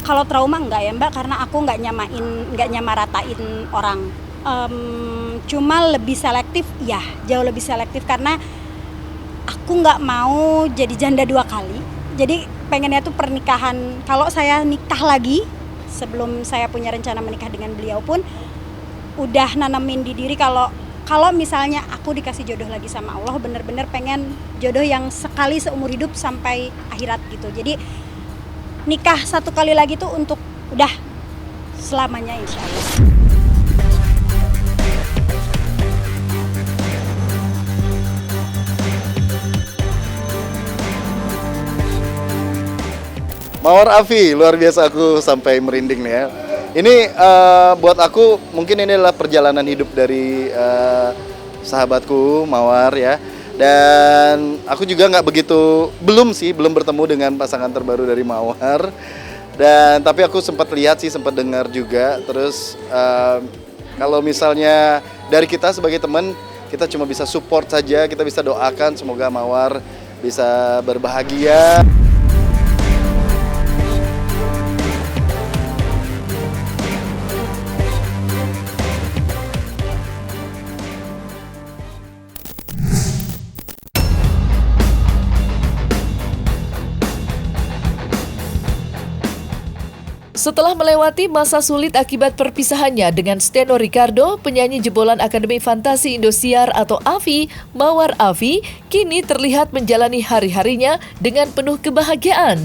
Kalau trauma enggak ya Mbak, karena aku nggak nyamaratain orang. Cuma lebih selektif, ya jauh lebih selektif karena aku nggak mau jadi janda 2 kali. Jadi pengennya tuh pernikahan, kalau saya nikah lagi, sebelum saya punya rencana menikah dengan beliau pun, udah nanamin di diri kalau misalnya aku dikasih jodoh lagi sama Allah, bener-bener pengen jodoh yang sekali seumur hidup sampai akhirat gitu. Jadi nikah 1 kali lagi tuh untuk udah selamanya insya Allah. Mawar Afi, luar biasa, aku sampai merinding nih ya. Ini buat aku mungkin ini adalah perjalanan hidup dari sahabatku Mawar ya. Dan aku juga belum bertemu dengan pasangan terbaru dari Mawar. Dan tapi aku sempat lihat sih, sempat dengar juga. Terus kalau misalnya dari kita sebagai teman, kita cuma bisa support saja, kita bisa doakan semoga Mawar bisa berbahagia. Setelah melewati masa sulit akibat perpisahannya dengan Steno Ricardo, penyanyi jebolan Akademi Fantasi Indosiar atau AFI, Mawar Afi, kini terlihat menjalani hari-harinya dengan penuh kebahagiaan.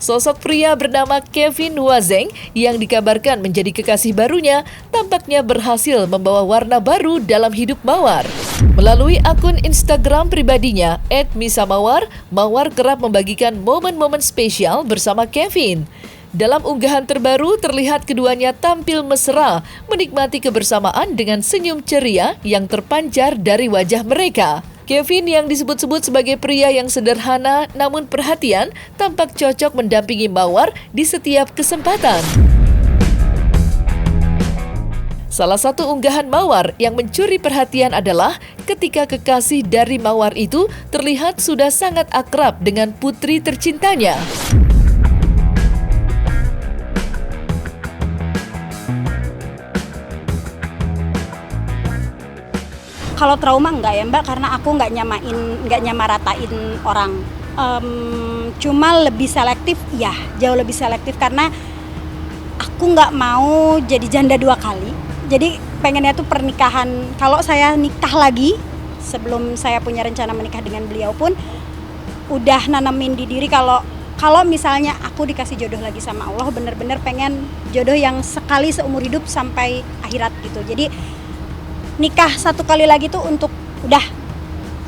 Sosok pria bernama Kevin Wazeng yang dikabarkan menjadi kekasih barunya tampaknya berhasil membawa warna baru dalam hidup Mawar. Melalui akun Instagram pribadinya @misamawar, Mawar kerap membagikan momen-momen spesial bersama Kevin. Dalam unggahan terbaru terlihat keduanya tampil mesra, menikmati kebersamaan dengan senyum ceria yang terpancar dari wajah mereka. Kevin yang disebut-sebut sebagai pria yang sederhana namun perhatian, tampak cocok mendampingi Mawar di setiap kesempatan. Salah satu unggahan Mawar yang mencuri perhatian adalah ketika kekasih dari Mawar itu terlihat sudah sangat akrab dengan putri tercintanya. Kalau trauma enggak ya Mbak, karena aku nggak nyamaratain orang. Cuma lebih selektif, ya jauh lebih selektif karena aku nggak mau jadi janda 2 kali. Jadi pengennya tuh pernikahan, kalau saya nikah lagi, sebelum saya punya rencana menikah dengan beliau pun, udah nanamin di diri kalau misalnya aku dikasih jodoh lagi sama Allah, bener-bener pengen jodoh yang sekali seumur hidup sampai akhirat gitu. Jadi nikah 1 kali lagi tuh untuk udah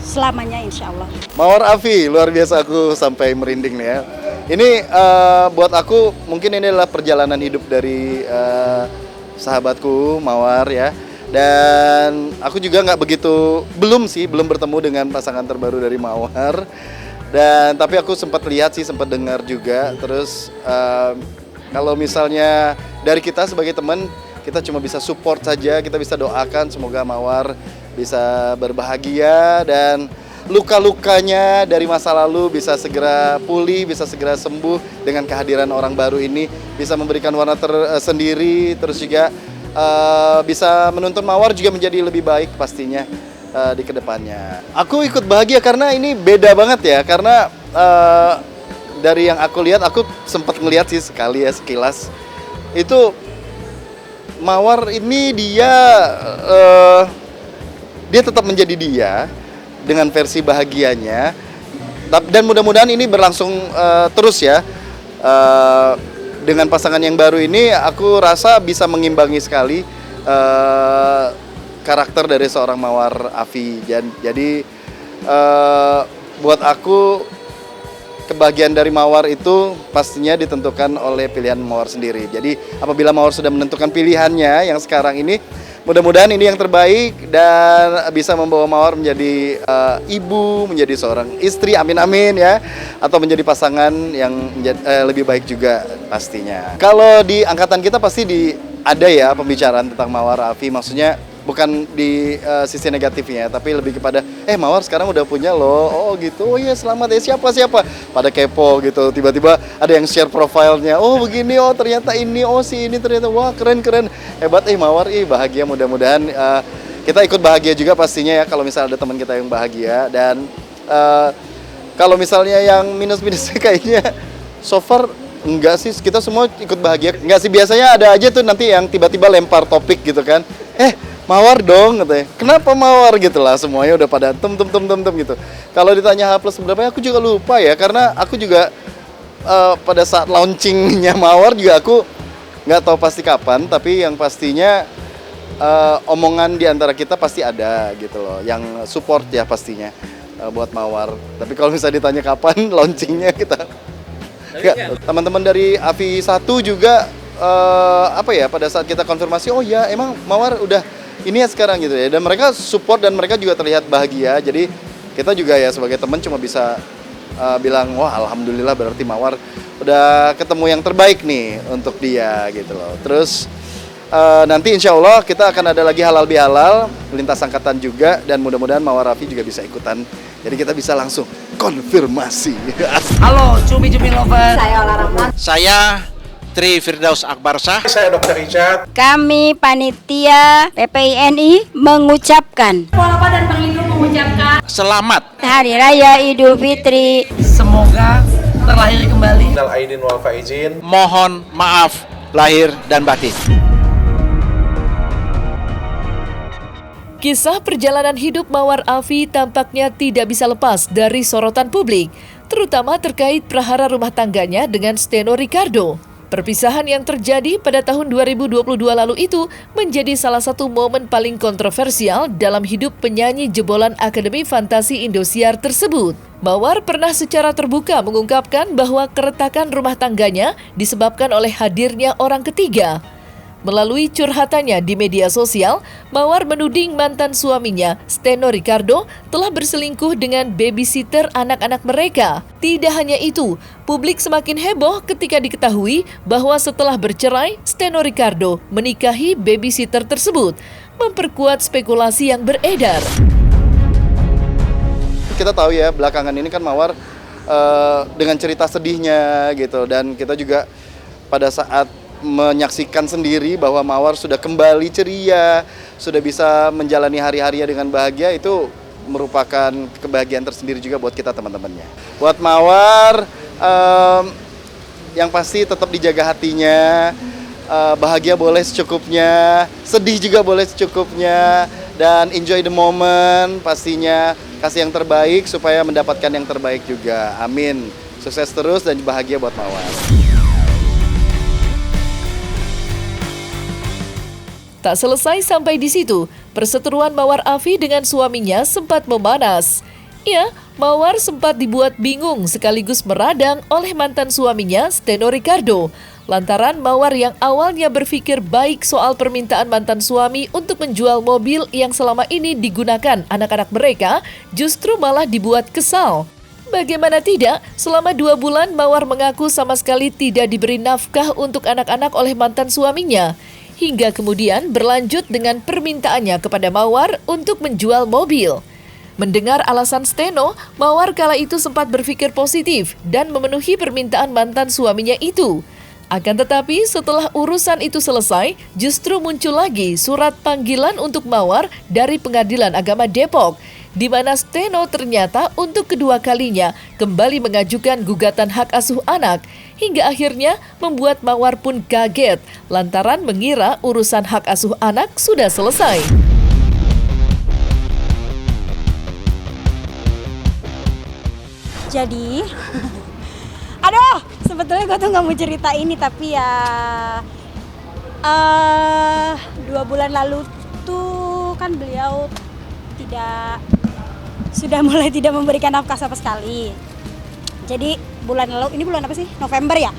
selamanya insya Allah. Mawar Afi, luar biasa, aku sampai merinding nih ya. Ini buat aku mungkin ini adalah perjalanan hidup dari sahabatku Mawar ya. Dan aku juga belum bertemu dengan pasangan terbaru dari Mawar. Dan tapi aku sempat lihat sih, sempat dengar juga. Terus kalau misalnya dari kita sebagai teman, kita cuma bisa support saja, kita bisa doakan semoga Mawar bisa berbahagia dan luka-lukanya dari masa lalu bisa segera pulih, bisa segera sembuh dengan kehadiran orang baru ini, bisa memberikan warna tersendiri, terus juga bisa menuntun Mawar juga menjadi lebih baik pastinya di kedepannya. Aku ikut bahagia karena ini beda banget ya, karena dari yang aku lihat, aku sempat ngeliat sih sekali ya, sekilas itu Mawar ini dia tetap menjadi dia dengan versi bahagianya, dan mudah-mudahan ini berlangsung terus ya. Dengan pasangan yang baru ini aku rasa bisa mengimbangi sekali karakter dari seorang Mawar Afi. Jadi buat aku kebahagiaan dari Mawar itu pastinya ditentukan oleh pilihan Mawar sendiri. Jadi apabila Mawar sudah menentukan pilihannya yang sekarang ini, mudah-mudahan ini yang terbaik dan bisa membawa Mawar menjadi ibu, menjadi seorang istri, amin-amin ya, atau menjadi pasangan yang lebih baik juga pastinya. Kalau di angkatan kita pasti ada ya pembicaraan tentang Mawar Afi, maksudnya bukan di sisi negatifnya, tapi lebih kepada Mawar sekarang udah punya loh. Oh gitu, oh iya selamat ya, siapa pada kepo gitu, tiba-tiba ada yang share profilnya, oh begini, oh ternyata ini, oh si ini ternyata, wah keren hebat. Mawar, bahagia, mudah-mudahan kita ikut bahagia juga pastinya ya kalau misalnya ada teman kita yang bahagia. Dan kalau misalnya yang minus-minusnya kayaknya so far enggak sih, kita semua ikut bahagia. Enggak sih, biasanya ada aja tuh nanti yang tiba-tiba lempar topik gitu kan. Mawar dong katanya. Kenapa Mawar gitu lah, semuanya udah pada tem gitu. Kalau ditanya H+ berapa, aku juga lupa ya, karena aku juga pada saat launchingnya Mawar juga aku nggak tahu pasti kapan, tapi yang pastinya omongan di antara kita pasti ada gitu loh, yang support ya pastinya buat Mawar. Tapi kalau misalnya ditanya kapan launchingnya, kita teman-teman dari AVI 1 juga pada saat kita konfirmasi, oh ya emang Mawar udah ini ya sekarang gitu ya, dan mereka support dan mereka juga terlihat bahagia. Jadi kita juga ya sebagai teman cuma bisa bilang, wah alhamdulillah berarti Mawar udah ketemu yang terbaik nih untuk dia gitu loh. Terus nanti insya Allah kita akan ada lagi halal bihalal lintas angkatan juga, dan mudah-mudahan Mawar Afi juga bisa ikutan. Jadi kita bisa langsung konfirmasi. Halo Cumi-Cumi Lover. Saya Ola Rahman. Saya Tri Firdaus Akbarsah. Saya Dr. Richard. Kami panitia PPINI mengucapkan Dan Bang Indro mengucapkan Selamat Hari Raya Idul Fitri. semoga terlahir kembali. Minal aidin wal faizin. mohon maaf lahir dan batin. Kisah perjalanan hidup Mawar Afi tampaknya tidak bisa lepas dari sorotan publik, terutama terkait prahara rumah tangganya dengan Steno Ricardo. Perpisahan yang terjadi pada tahun 2022 lalu itu menjadi salah satu momen paling kontroversial dalam hidup penyanyi jebolan Akademi Fantasi Indosiar tersebut. Mawar pernah secara terbuka mengungkapkan bahwa keretakan rumah tangganya disebabkan oleh hadirnya orang ketiga. Melalui curhatannya di media sosial, Mawar menuding mantan suaminya, Steno Ricardo, telah berselingkuh dengan babysitter anak-anak mereka. Tidak hanya itu, publik semakin heboh ketika diketahui bahwa setelah bercerai, Steno Ricardo menikahi babysitter tersebut, memperkuat spekulasi yang beredar. Kita tahu ya, belakangan ini kan Mawar dengan cerita sedihnya gitu, dan kita juga pada saat menyaksikan sendiri bahwa Mawar sudah kembali ceria, sudah bisa menjalani hari-harinya dengan bahagia, itu merupakan kebahagiaan tersendiri juga buat kita teman-temannya. Buat Mawar, yang pasti tetap dijaga hatinya, bahagia boleh secukupnya, sedih juga boleh secukupnya, dan enjoy the moment pastinya, kasih yang terbaik supaya mendapatkan yang terbaik juga. Amin. Sukses terus dan bahagia buat Mawar. Tak selesai sampai di situ, perseteruan Mawar Afi dengan suaminya sempat memanas. Ya, Mawar sempat dibuat bingung sekaligus meradang oleh mantan suaminya, Steno Ricardo. Lantaran Mawar yang awalnya berpikir baik soal permintaan mantan suami untuk menjual mobil yang selama ini digunakan anak-anak mereka, justru malah dibuat kesal. Bagaimana tidak, selama 2 bulan Mawar mengaku sama sekali tidak diberi nafkah untuk anak-anak oleh mantan suaminya. Hingga kemudian berlanjut dengan permintaannya kepada Mawar untuk menjual mobil. Mendengar alasan Steno, Mawar kala itu sempat berpikir positif dan memenuhi permintaan mantan suaminya itu. Akan tetapi setelah urusan itu selesai, justru muncul lagi surat panggilan untuk Mawar dari Pengadilan Agama Depok, di mana Steno ternyata untuk kedua kalinya kembali mengajukan gugatan hak asuh anak, hingga akhirnya membuat Mawar pun kaget lantaran mengira urusan hak asuh anak sudah selesai. Jadi, aduh, sebetulnya gue tuh nggak mau cerita ini, tapi ya 2 bulan lalu tuh kan beliau sudah mulai tidak memberikan nafkah sama sekali. Jadi bulan lalu, ini bulan apa sih? November ya?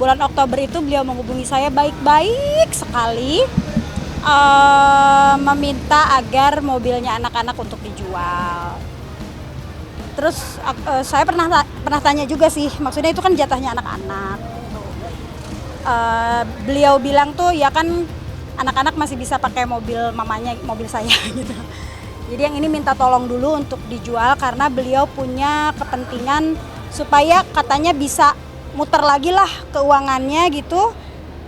Bulan Oktober itu beliau menghubungi saya baik-baik sekali, meminta agar mobilnya anak-anak untuk dijual. Terus saya pernah tanya juga sih, maksudnya itu kan jatahnya anak-anak. Beliau bilang tuh ya kan anak-anak masih bisa pakai mobil mamanya, mobil saya gitu. Jadi yang ini minta tolong dulu untuk dijual karena beliau punya kepentingan supaya katanya bisa muter lagi lah keuangannya gitu,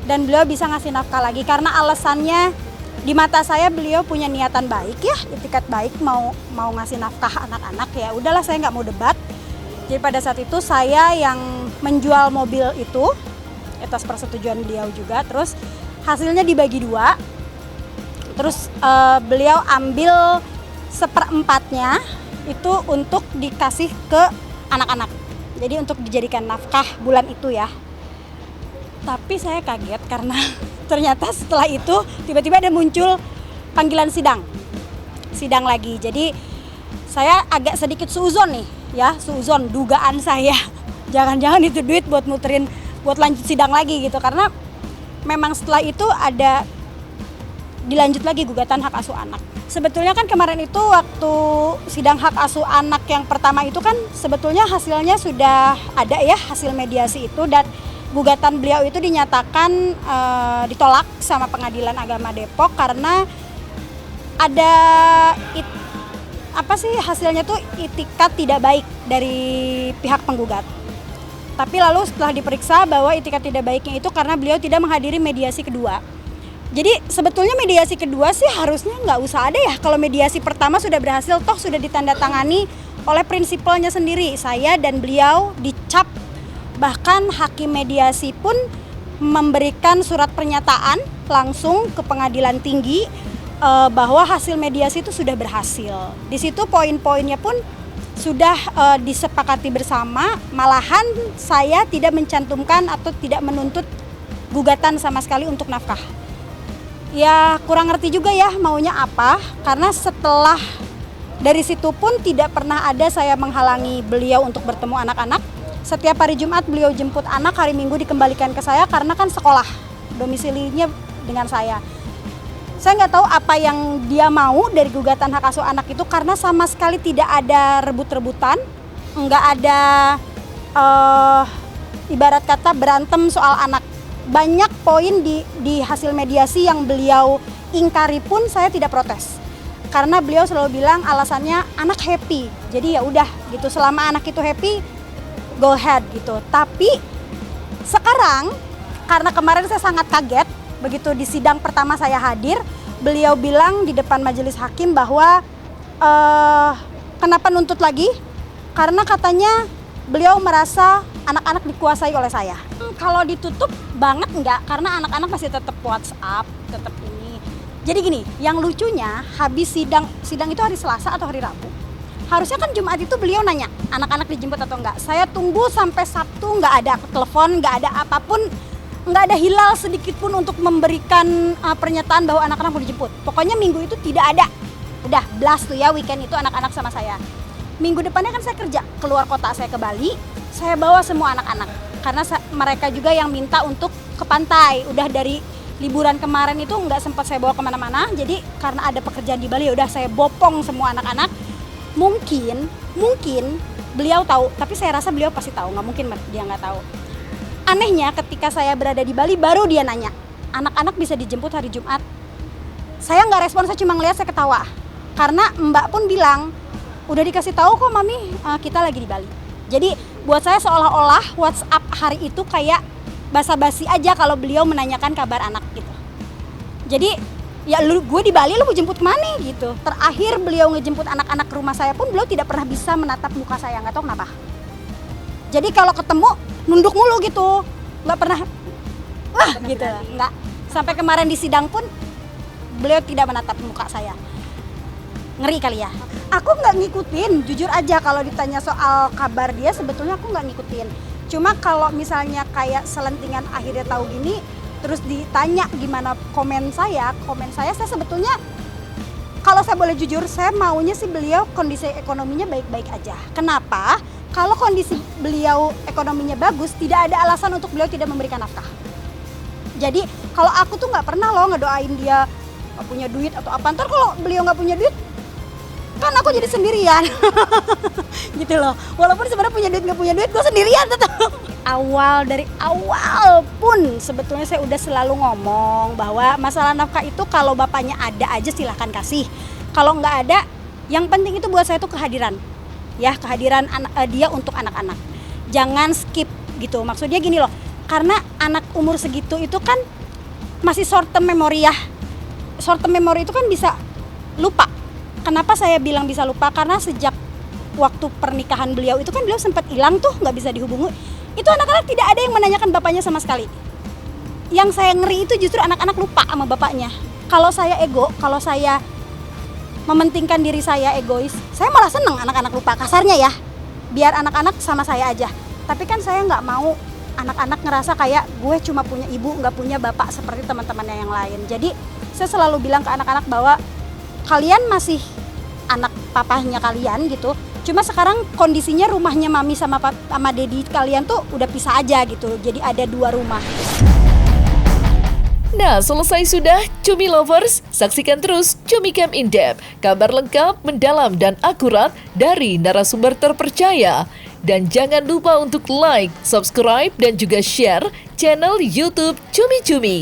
dan beliau bisa ngasih nafkah lagi karena alasannya di mata saya beliau punya niatan baik ya, itikat baik mau ngasih nafkah anak-anak, ya udahlah saya nggak mau debat. Jadi pada saat itu saya yang menjual mobil itu atas persetujuan beliau juga, terus hasilnya dibagi dua, terus beliau ambil 1/4-nya itu untuk dikasih ke anak-anak, jadi untuk dijadikan nafkah bulan itu ya. Tapi saya kaget karena ternyata setelah itu tiba-tiba ada muncul panggilan sidang lagi. Jadi saya agak sedikit suuzon nih ya, suuzon dugaan saya jangan-jangan itu duit buat lanjut sidang lagi gitu, karena memang setelah itu ada dilanjut lagi gugatan hak asuh anak. Sebetulnya kan kemarin itu waktu sidang hak asuh anak yang pertama itu kan sebetulnya hasilnya sudah ada ya, hasil mediasi itu, dan gugatan beliau itu dinyatakan ditolak sama Pengadilan Agama Depok karena ada hasilnya tuh itikat tidak baik dari pihak penggugat. Tapi lalu setelah diperiksa bahwa itikat tidak baiknya itu karena beliau tidak menghadiri mediasi kedua. Jadi sebetulnya mediasi kedua sih harusnya nggak usah ada ya. Kalau mediasi pertama sudah berhasil, toh sudah ditandatangani oleh prinsipalnya sendiri. Saya dan beliau dicap, bahkan hakim mediasi pun memberikan surat pernyataan langsung ke pengadilan tinggi bahwa hasil mediasi itu sudah berhasil. Di situ poin-poinnya pun sudah disepakati bersama, malahan saya tidak mencantumkan atau tidak menuntut gugatan sama sekali untuk nafkah. Ya kurang ngerti juga ya maunya apa, karena setelah dari situ pun tidak pernah ada saya menghalangi beliau untuk bertemu anak-anak. Setiap hari Jumat beliau jemput anak, hari Minggu dikembalikan ke saya karena kan sekolah, domisilinya dengan saya. Saya nggak tahu apa yang dia mau dari gugatan hak asuh anak itu, karena sama sekali tidak ada rebut-rebutan, nggak ada ibarat kata berantem soal anak. Banyak poin di hasil mediasi yang beliau ingkari pun saya tidak protes, karena beliau selalu bilang alasannya anak happy, jadi ya udah gitu, selama anak itu happy go ahead gitu. Tapi sekarang karena kemarin saya sangat kaget begitu di sidang pertama saya hadir, beliau bilang di depan majelis hakim bahwa kenapa nuntut lagi, karena katanya beliau merasa anak-anak dikuasai oleh saya. Kalau ditutup banget enggak, karena anak-anak masih tetap WhatsApp, tetap ini. Jadi gini, yang lucunya habis sidang itu hari Selasa atau hari Rabu. Harusnya kan Jumat itu beliau nanya anak-anak dijemput atau enggak. Saya tunggu sampai Sabtu, nggak ada telepon, nggak ada apapun, nggak ada hilal sedikit pun untuk memberikan pernyataan bahwa anak-anak mau dijemput. Pokoknya minggu itu tidak ada. Udah blast tuh ya, weekend itu anak-anak sama saya. Minggu depannya kan saya kerja keluar kota, saya ke Bali, saya bawa semua anak-anak karena mereka juga yang minta untuk ke pantai. Udah dari liburan kemarin itu nggak sempat saya bawa kemana-mana, jadi karena ada pekerjaan di Bali udah saya bopong semua anak-anak. Mungkin beliau tahu, tapi saya rasa beliau pasti tahu, nggak mungkin dia nggak tahu. Anehnya ketika saya berada di Bali baru dia nanya, anak-anak bisa dijemput hari Jumat. Saya nggak respon, saya cuma ngeliat, saya ketawa. Karena Mbak pun bilang, udah dikasih tahu kok Mami, kita lagi di Bali. Jadi buat saya seolah-olah WhatsApp hari itu kayak basa-basi aja kalau beliau menanyakan kabar anak gitu. Jadi ya gue di Bali, lu mau jemput kemana gitu. Terakhir beliau ngejemput anak-anak ke rumah saya pun beliau tidak pernah bisa menatap muka saya, nggak tahu kenapa. Jadi kalau ketemu nunduk mulu gitu, nggak pernah gitu lah, nggak. Sampai kemarin di sidang pun beliau tidak menatap muka saya. Ngeri kali ya. Aku nggak ngikutin, jujur aja kalau ditanya soal kabar dia sebetulnya aku nggak ngikutin. Cuma kalau misalnya kayak selentingan akhirnya tahu gini, terus ditanya gimana komen saya sebetulnya kalau saya boleh jujur, saya maunya sih beliau kondisi ekonominya baik-baik aja. Kenapa? Kalau kondisi beliau ekonominya bagus, tidak ada alasan untuk beliau tidak memberikan nafkah. Jadi kalau aku tuh nggak pernah loh ngedoain dia nggak punya duit atau apa. Ntar kalau beliau nggak punya duit, kan aku jadi sendirian. Gitu loh. Walaupun sebenarnya punya duit nggak punya duit, gue sendirian tetap. Dari awal pun sebetulnya saya udah selalu ngomong bahwa masalah nafkah itu kalau bapaknya ada aja silahkan kasih. Kalau nggak ada Yang penting itu buat saya tuh kehadiran. Ya, kehadiran dia untuk anak-anak. Jangan skip gitu. Maksudnya gini loh, karena anak umur segitu itu kan masih short term memory ya. Short term memory itu kan bisa lupa. Kenapa saya bilang bisa lupa? Karena sejak waktu pernikahan beliau itu kan beliau sempat hilang tuh, nggak bisa dihubungi. Itu anak-anak tidak ada yang menanyakan bapaknya sama sekali. Yang saya ngeri itu justru anak-anak lupa sama bapaknya. Kalau saya ego, kalau saya mementingkan diri saya egois, saya malah seneng anak-anak lupa, kasarnya ya. Biar anak-anak sama saya aja. Tapi kan saya nggak mau anak-anak ngerasa kayak gue cuma punya ibu, nggak punya bapak seperti teman-temannya yang lain. Jadi saya selalu bilang ke anak-anak bahwa kalian masih anak papahnya kalian gitu. Cuma sekarang kondisinya rumahnya mami sama dedi kalian tuh udah pisah aja gitu. Jadi ada 2 rumah. Nah, selesai sudah Cumi Lovers. Saksikan terus Cumi Camp In Depth, kabar lengkap, mendalam, dan akurat dari narasumber terpercaya. Dan jangan lupa untuk like, subscribe, dan juga share channel YouTube Cumi Cumi.